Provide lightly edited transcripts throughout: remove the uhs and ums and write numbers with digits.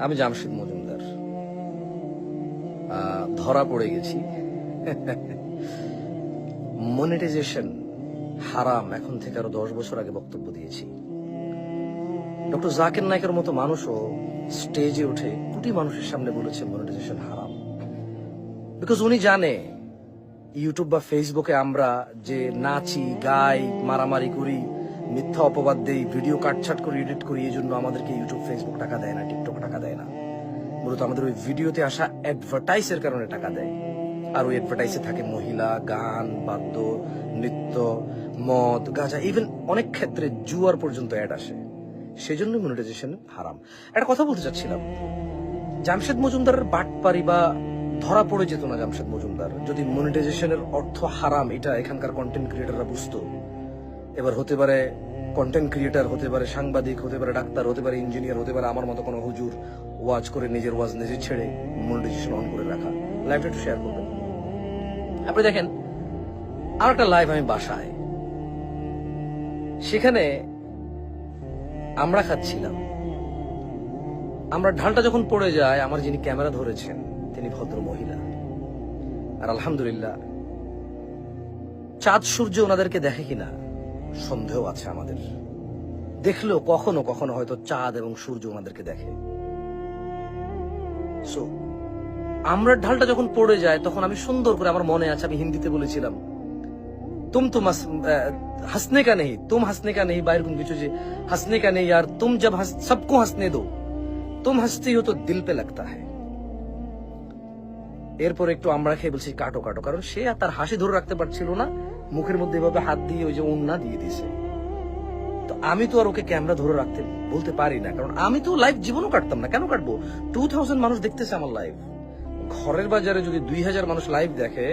আমি জামশেদ মজুমদার ধরা পড়ে গেছি। মনিটাইজেশন হারাম এখন থেকে আরো 10 বছর আগে বক্তব্য দিয়েছি। ডক্টর জাকির নায়কের মতো মানুষও স্টেজে উঠে কোটি মানুষের সামনে বলেছে মনিটাইজেশন হারাম, বিকজ উনি জানে ইউটিউব বা ফেসবুকে আমরা যে নাচি, গাই, মারামারি করি, মিথ্যা অপবাদ দেই, ভিডিও কাটছাট করে এডিট করি, এই জন্য আমাদেরকে ইউটিউব ফেসবুক টাকা দেয় না, টিকটক টাকা দেয় না। মূলত আমাদের ওই ভিডিওতে আসা অ্যাডভার্টাইজের কারণে টাকা দেয়। আর ওই অ্যাডভার্টাইজে থাকে মহিলা, গান, বাদ্য, নৃত্য, মদ, গাঁজা, ইভেন অনেক ক্ষেত্রে জুয়ার পর্যন্ত অ্যাড আসে। সেজন্য মনিটাইজেশন হারাম। একটা কথা বলতে চাচ্ছিলাম, জামশেদ মজুমদারের বাটপারি বা ধরা পড়ে যেত না জামশেদ মজুমদার যদি মনিটাইজেশনের অর্থ হারাম এটা এখানকার কন্টেন্ট ক্রিয়েটাররা বুঝতো। এবার হতে পারে কন্টেন্ট ক্রিয়েটার, হতে পারে সাংবাদিক, হতে পারে ডাক্তার, হতে পারে ইঞ্জিনিয়ার, হতে পারে আমার মতো কোনো হুজুর, ওয়াজ করে নিজের ওয়াজ নিজে ছেড়ে মনিটাইজেশন অন করে রাখা। লাইভটা একটু শেয়ার করবেন। আপনি দেখেন, আর একটা লাইভ আমি বাসায়, সেখানে আমরা খাচ্ছিলাম। আমরা ঢালটা যখন পড়ে যায়, আমার যিনি ক্যামেরা ধরেছেন তিনি ভদ্র মহিলা, আর আলহামদুলিল্লাহ চাঁদ সূর্য ওনাদেরকে দেখে কিনা সন্দেহ আছে আমাদের। দেখলেও কখনো কখনো হয়তো চাঁদ এবং সূর্য ওনাদেরকে দেখে। সো আমরা ঢালটা যখন পড়ে যায় তখন আমি সুন্দর করে, আমার মনে আছে আমি হিন্দিতে বলেছিলাম, तुम हंसने का नहीं, तुम हंसने का नहीं, बाहर কিছু যে हंसने का नहीं यार, तुम जब सबको हंसने दो, तुम हंसती हो तो दिल पे लगता है। এরপর একটু আমরা খেয়ে বলছি কাটো কাটো, কারণ সে আর তার হাসি ধরে রাখতে পারছিল না, মুখের মধ্যে এভাবে হাত দিয়ে ওই যে ওন্না দিয়ে দিছে। তো আমি তো আর ওকে ক্যামেরা ধরে রাখতে বলতে পারি না, কারণ আমি তো লাইভ জীবনও কাটতাম না। কেন কাটবো? 2000 মানুষ দেখতেছে আমার লাইভ। ঘরের বাজারে যদি 2000 মানুষ লাইভ দেখে,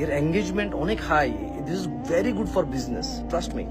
এর এঙ্গেজমেন্ট অনেক high. This is very good for business, trust me.